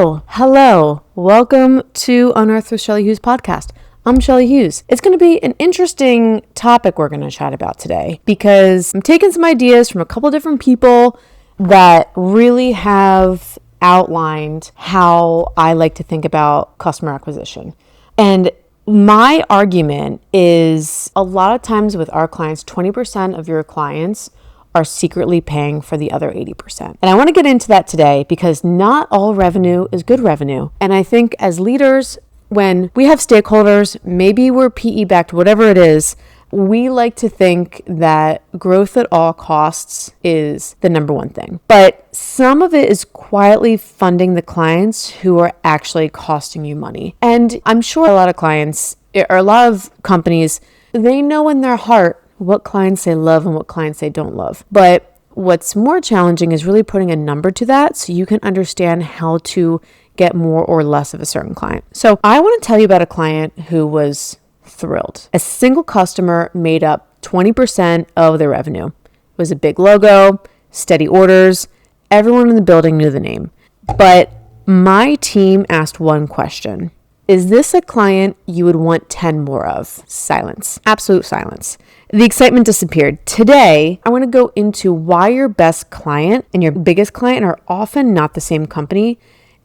Hello. Welcome to Unearth with Shelly Hughes podcast. I'm Shelly Hughes. It's going to be an interesting topic we're going to chat about today because I'm taking some ideas from a couple different people that really have outlined how I like to think about customer acquisition. And my argument is a lot of times with our clients, 20% of your clients are secretly paying for the other 80%. And I want to get into that today because not all revenue is good revenue. And I think as leaders, when we have stakeholders, maybe we're PE backed, whatever it is, we like to think that growth at all costs is the number one thing. But some of it is quietly funding the clients who are actually costing you money. And I'm sure a lot of clients or a lot of companies, they know in their heart what clients they love and what clients they don't love. But what's more challenging is really putting a number to that so you can understand how to get more or less of a certain client. So I want to tell you about a client who was thrilled. A single customer made up 20% of their revenue. It was a big logo, steady orders. Everyone in the building knew the name. But my team asked one question. Is this a client you would want 10 more of? Silence. Absolute silence. The excitement disappeared. Today, I want to go into why your best client and your biggest client are often not the same company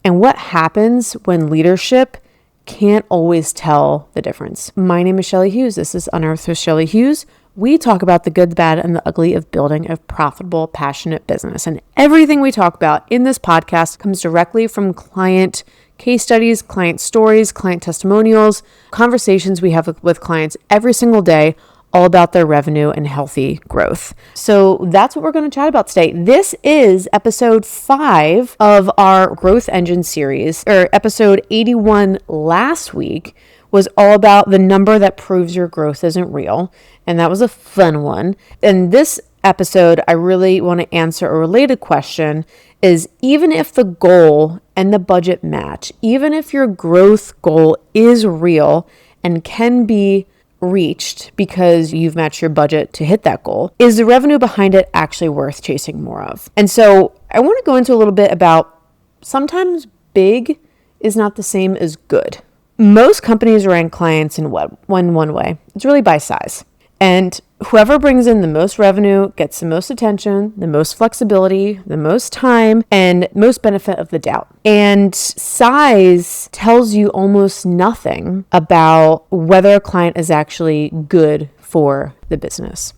and what happens when leadership can't always tell the difference. My name is Shelly Hughes. This is Unearth with Shelly Hughes. We talk about the good, the bad, and the ugly of building a profitable, passionate business. And everything we talk about in this podcast comes directly from client case studies, client stories, client testimonials, conversations we have with clients every single day, all about their revenue and healthy growth. So that's what we're going to chat about today. This is episode 5 of our Growth Engine series, or episode 81 last week was all about the number that proves your growth isn't real. And that was a fun one. And this episode, I really want to answer a related question is even if the goal and the budget match, even if your growth goal is real and can be reached because you've matched your budget to hit that goal, is the revenue behind it actually worth chasing more of? And so I want to go into a little bit about sometimes big is not the same as good. Most companies rank clients in one way. It's really by size. And whoever brings in the most revenue gets the most attention, the most flexibility, the most time, and most benefit of the doubt. And size tells you almost nothing about whether a client is actually good for the business.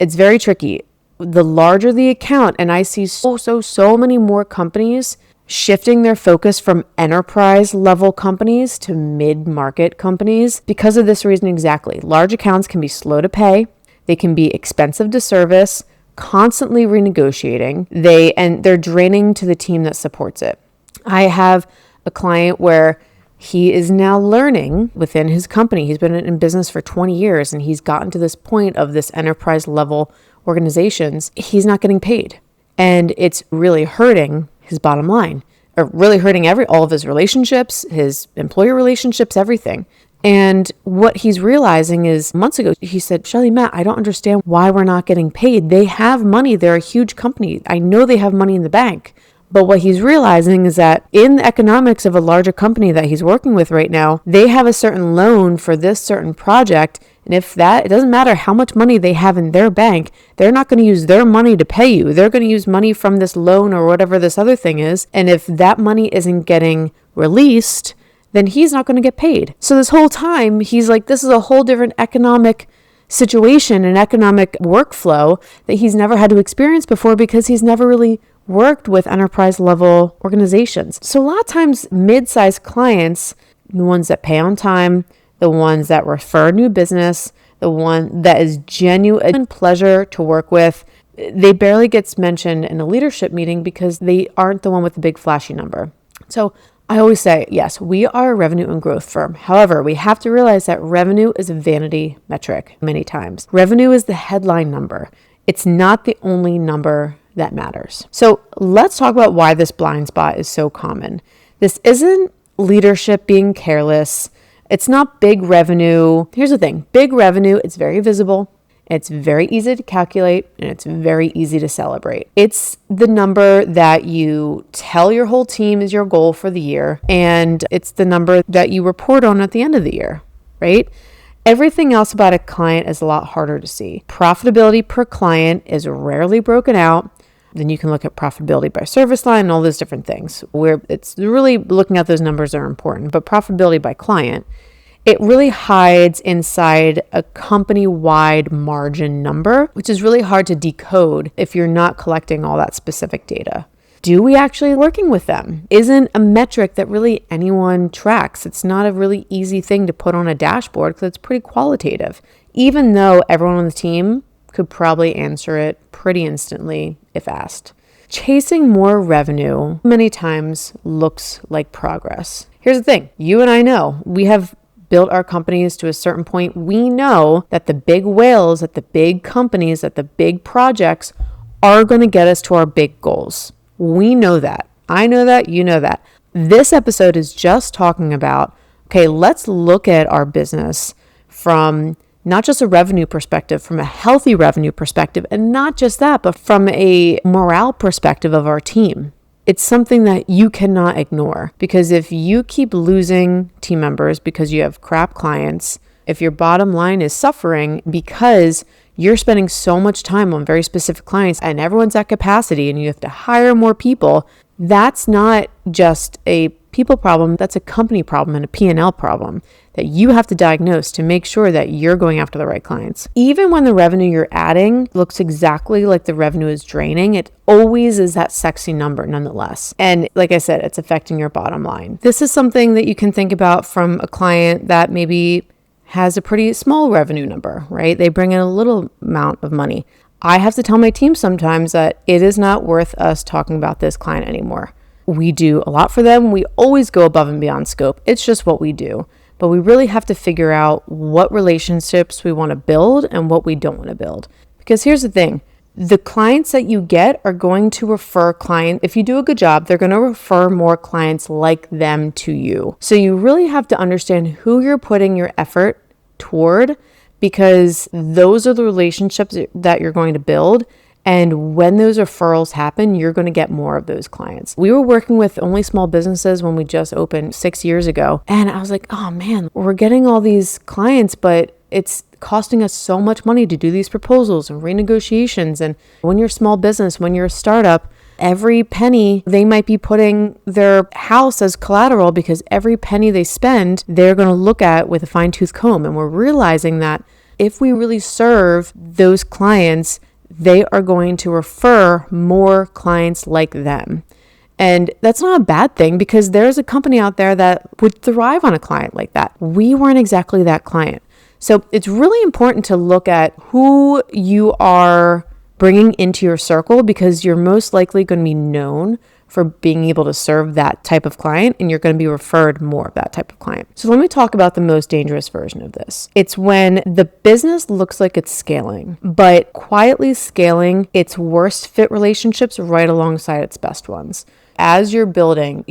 It's very tricky. The larger the account, and I see so many more companies shifting their focus from enterprise level companies to mid-market companies because of this reason exactly. Large accounts can be slow to pay. They can be expensive to service, constantly renegotiating. They're draining to the team that supports it. I have a client where he is now learning within his company. He's been in business for 20 years and he's gotten to this point of this enterprise level organizations. He's not getting paid. And it's really hurting his bottom line, or really hurting all of his relationships, his employer relationships, everything. And what he's realizing is months ago, he said, Shelly, Matt, I don't understand why we're not getting paid. They have money. They're a huge company. I know they have money in the bank. But what he's realizing is that in the economics of a larger company that he's working with right now, they have a certain loan for this certain project. And it doesn't matter how much money they have in their bank, they're not going to use their money to pay you. They're going to use money from this loan or whatever this other thing is. And if that money isn't getting released, then he's not going to get paid. So this whole time, he's like, this is a whole different economic situation and economic workflow that he's never had to experience before because he's never really worked with enterprise level organizations. So a lot of times mid-sized clients, the ones that pay on time, the ones that refer new business, the one that is genuine pleasure to work with, they barely gets mentioned in a leadership meeting because they aren't the one with the big flashy number. So I always say, yes, we are a revenue and growth firm. However, we have to realize that revenue is a vanity metric many times. Revenue is the headline number. It's not the only number that matters. So let's talk about why this blind spot is so common. This isn't leadership being careless. It's not big revenue. Here's the thing. Big revenue, it's very visible. It's very easy to calculate and it's very easy to celebrate. It's the number that you tell your whole team is your goal for the year, and it's the number that you report on at the end of the year, right? Everything else about a client is a lot harder to see. Profitability per client is rarely broken out. Then you can look at profitability by service line and all those different things where it's really looking at those numbers are important. But profitability by client, it really hides inside a company-wide margin number, which is really hard to decode if you're not collecting all that specific data. Do we actually working with them? Isn't a metric that really anyone tracks. It's not a really easy thing to put on a dashboard because it's pretty qualitative, even though everyone on the team could probably answer it pretty instantly if asked. Chasing more revenue many times looks like progress. Here's the thing. You and I know we have built our companies to a certain point. We know that the big whales, that the big companies, that the big projects are going to get us to our big goals. We know that. I know that. You know that. This episode is just talking about, okay, let's look at our business from not just a revenue perspective, from a healthy revenue perspective, and not just that, but from a morale perspective of our team. It's something that you cannot ignore, because if you keep losing team members because you have crap clients, if your bottom line is suffering because you're spending so much time on very specific clients and everyone's at capacity and you have to hire more people, that's not just a people problem, that's a company problem and a P&L problem that you have to diagnose to make sure that you're going after the right clients. Even when the revenue you're adding looks exactly like the revenue is draining, it always is that sexy number nonetheless. And like I said, it's affecting your bottom line. This is something that you can think about from a client that maybe has a pretty small revenue number, right? They bring in a little amount of money. I have to tell my team sometimes that it is not worth us talking about this client anymore. We do a lot for them. We always go above and beyond scope. It's just what we do. But we really have to figure out what relationships we want to build and what we don't want to build. Because here's the thing. The clients that you get are going to refer clients. If you do a good job, they're going to refer more clients like them to you. So you really have to understand who you're putting your effort toward, because those are the relationships that you're going to build. And when those referrals happen, you're going to get more of those clients. We were working with only small businesses when we just opened 6 years ago. And I was like, oh man, we're getting all these clients, but it's costing us so much money to do these proposals and renegotiations. And when you're a small business, when you're a startup, every penny, they might be putting their house as collateral, because every penny they spend, they're going to look at with a fine-tooth comb. And we're realizing that if we really serve those clients, they are going to refer more clients like them. And that's not a bad thing, because there's a company out there that would thrive on a client like that. We weren't exactly that client. So it's really important to look at who you are bringing into your circle, because you're most likely going to be known for being able to serve that type of client, and you're going to be referred more of that type of client. So let me talk about the most dangerous version of this. It's when the business looks like it's scaling, but quietly scaling its worst fit relationships right alongside its best ones. As you're building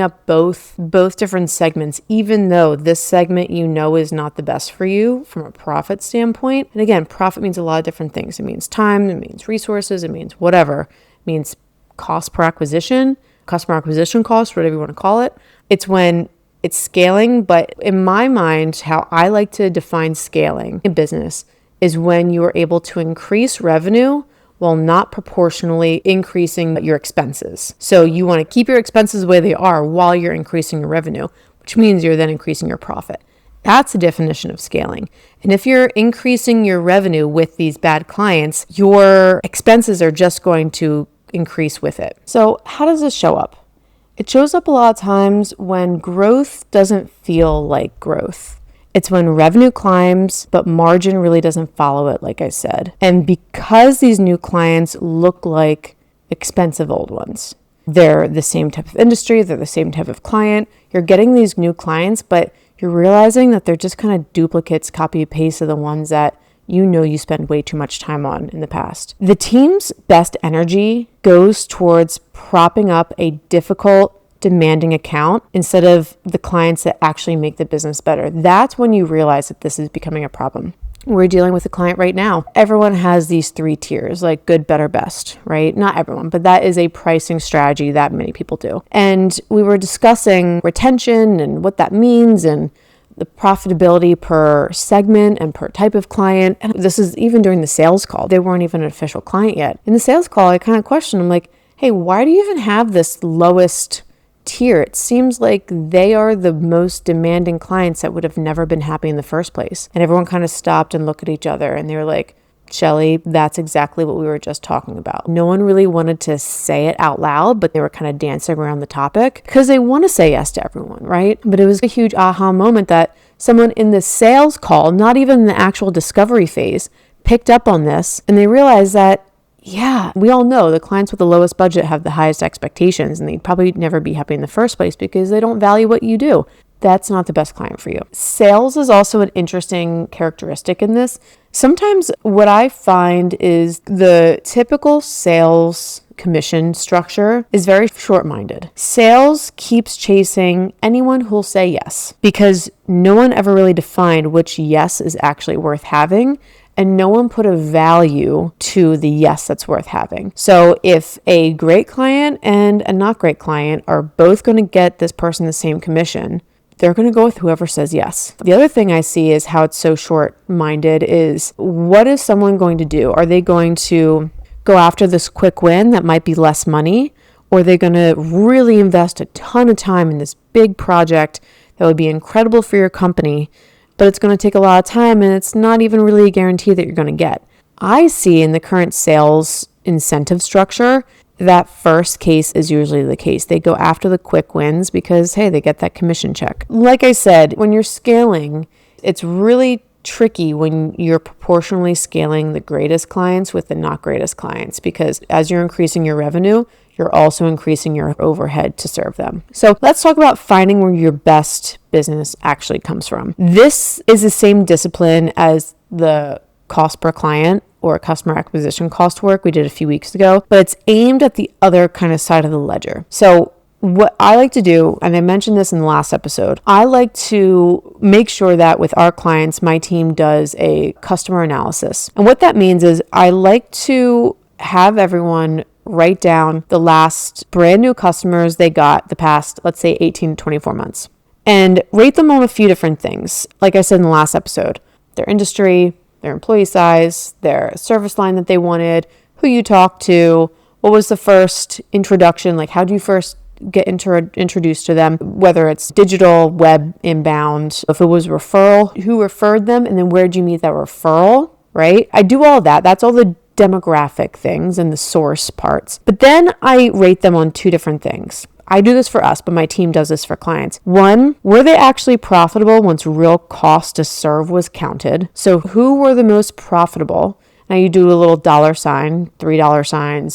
up both different segments, even though this segment is not the best for you from a profit standpoint. And again, profit means a lot of different things. It means time, it means resources, it means whatever. It means cost per acquisition, customer acquisition cost, whatever you want to call it. It's when it's scaling, but in my mind, how I like to define scaling in business is when you are able to increase revenue while not proportionally increasing your expenses. So you want to keep your expenses the way they are while you're increasing your revenue, which means you're then increasing your profit. That's the definition of scaling. And if you're increasing your revenue with these bad clients, your expenses are just going to increase with it. So how does this show up? It shows up a lot of times when growth doesn't feel like growth. It's when revenue climbs, but margin really doesn't follow it, like I said. And because these new clients look like expensive old ones, they're the same type of industry, they're the same type of client, you're getting these new clients, but you're realizing that they're just kind of duplicates, copy and paste of the ones that you spend way too much time on in the past. The team's best energy goes towards propping up a difficult, demanding account instead of the clients that actually make the business better. That's when you realize that this is becoming a problem. we're dealing with a client right now. Everyone has these 3 tiers, like good, better, best, right? Not everyone, but that is a pricing strategy that many people do. And we were discussing retention and what that means and the profitability per segment and per type of client. And this is even during the sales call. They weren't even an official client yet. In the sales call, I kind of questioned, I'm like, hey, why do you even have this lowest tier? It seems like they are the most demanding clients that would have never been happy in the first place. And everyone kind of stopped and looked at each other and they were like, Shelly, that's exactly what we were just talking about. No one really wanted to say it out loud, but they were kind of dancing around the topic because they want to say yes to everyone, right? But it was a huge aha moment that someone in the sales call, not even in the actual discovery phase, picked up on this and they realized that yeah, we all know the clients with the lowest budget have the highest expectations and they'd probably never be happy in the first place because they don't value what you do. That's not the best client for you. Sales is also an interesting characteristic in this. Sometimes what I find is the typical sales commission structure is very short-minded. Sales keeps chasing anyone who'll say yes because no one ever really defined which yes is actually worth having. And no one put a value to the yes that's worth having. So if a great client and a not great client are both going to get this person the same commission, they're going to go with whoever says yes. The other thing I see is how it's so short-minded is what is someone going to do? Are they going to go after this quick win that might be less money? Or are they going to really invest a ton of time in this big project that would be incredible for your company, but it's going to take a lot of time and it's not even really a guarantee that you're going to get? I see in the current sales incentive structure, that first case is usually the case. They go after the quick wins because, hey, they get that commission check. Like I said, when you're scaling, it's really tricky when you're proportionally scaling the greatest clients with the not greatest clients because as you're increasing your revenue, you're also increasing your overhead to serve them. So let's talk about finding where your best business actually comes from. This is the same discipline as the cost per client or customer acquisition cost work we did a few weeks ago, but it's aimed at the other kind of side of the ledger. So what I like to do, and I mentioned this in the last episode, I like to make sure that with our clients, my team does a customer analysis. And what that means is I like to have everyone write down the last brand new customers they got the past, let's say 18 to 24 months, and rate them on a few different things. Like I said in the last episode, their industry, their employee size, their service line that they wanted, who you talked to, what was the first introduction, like how do you first get introduced to them, whether it's digital, web, inbound, if it was referral, who referred them, and then where did you meet that referral, right? I do all that. That's all the demographic things and the source parts. But then I rate them on 2 different things. I do this for us, but my team does this for clients. 1, were they actually profitable once real cost to serve was counted? So who were the most profitable? Now you do a little $, $3 signs,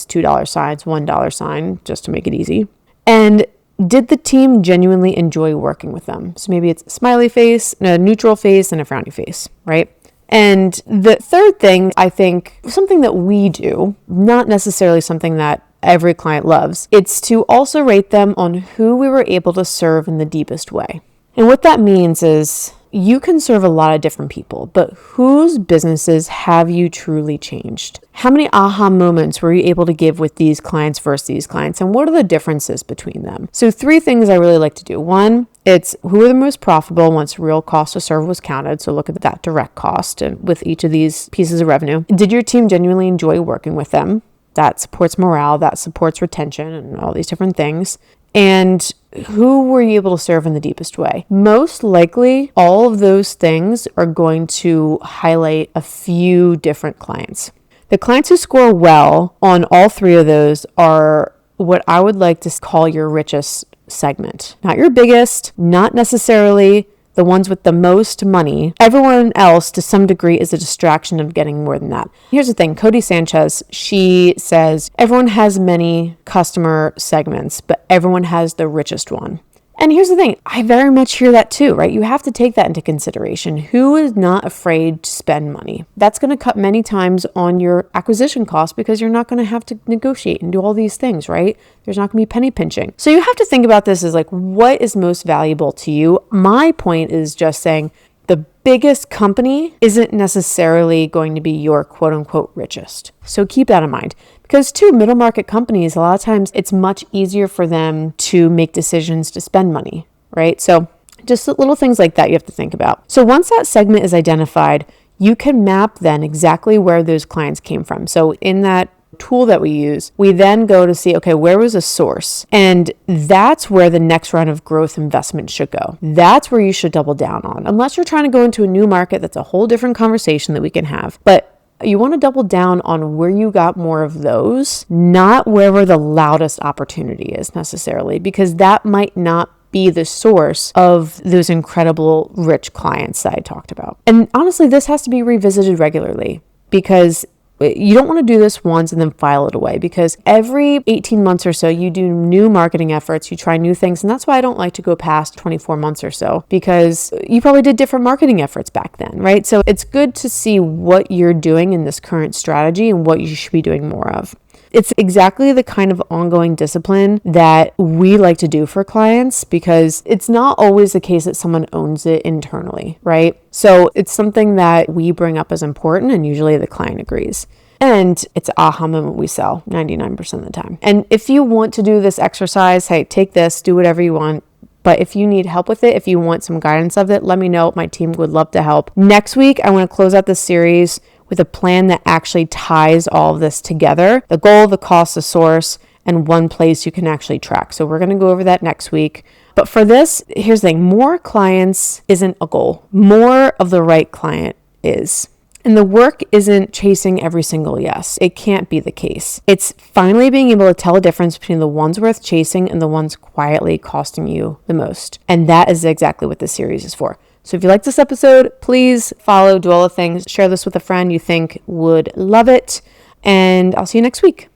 $2 signs, $1 sign, just to make it easy. And did the team genuinely enjoy working with them? So maybe it's a smiley face, a neutral face, and a frowny face, right? And the third thing, I think, something that we do, not necessarily something that every client loves, it's to also rate them on who we were able to serve in the deepest way. And what that means is you can serve a lot of different people, but whose businesses have you truly changed? How many aha moments were you able to give with these clients versus these clients? And what are the differences between them? So 3 things I really like to do. 1, it's who are the most profitable once real cost to serve was counted. So look at that direct cost and with each of these pieces of revenue. Did your team genuinely enjoy working with them? That supports morale, that supports retention and all these different things. And who were you able to serve in the deepest way? Most likely, all of those things are going to highlight a few different clients. The clients who score well on all 3 of those are what I would like to call your richest segment. Not your biggest, not necessarily the ones with the most money. Everyone else, to some degree, is a distraction of getting more than that. Here's the thing. Cody Sanchez, she says, everyone has many customer segments, but everyone has the richest one. And here's the thing. I very much hear that too, right? You have to take that into consideration. Who is not afraid to spend money? That's going to cut many times on your acquisition cost because you're not going to have to negotiate and do all these things, right? There's not going to be penny pinching. So you have to think about this as like, what is most valuable to you? My point is just saying, the biggest company isn't necessarily going to be your quote unquote richest. So keep that in mind. Because too, middle market companies, a lot of times it's much easier for them to make decisions to spend money, right? So just little things like that you have to think about. So once that segment is identified, you can map then exactly where those clients came from. So in that tool that we use, we then go to see, okay, where was a source? And that's where the next round of growth investment should go. That's where you should double down on. Unless you're trying to go into a new market, that's a whole different conversation that we can have. But you want to double down on where you got more of those, not wherever the loudest opportunity is necessarily, because that might not be the source of those incredible rich clients that I talked about. And honestly, this has to be revisited regularly, because you don't want to do this once and then file it away, because every 18 months or so you do new marketing efforts, you try new things. And that's why I don't like to go past 24 months or so, because you probably did different marketing efforts back then, right? So it's good to see what you're doing in this current strategy and what you should be doing more of. It's exactly the kind of ongoing discipline that we like to do for clients, because it's not always the case that someone owns it internally, right? So it's something that we bring up as important, and usually the client agrees. And it's an aha moment we sell 99% of the time. And if you want to do this exercise, hey, take this, do whatever you want. But if you need help with it, if you want some guidance of it, let me know. My team would love to help. Next week, I want to close out this series with a plan that actually ties all of this together: the goal, the cost, the source, and one place you can actually track. So we're going to go over that next week. But for this, here's the thing: more clients isn't a goal. More of the right client is. And the work isn't chasing every single yes. It can't be the case. It's finally being able to tell the difference between the ones worth chasing and the ones quietly costing you the most. And that is exactly what this series is for. So if you like this episode, please follow, do all the things, share this with a friend you think would love it, and I'll see you next week.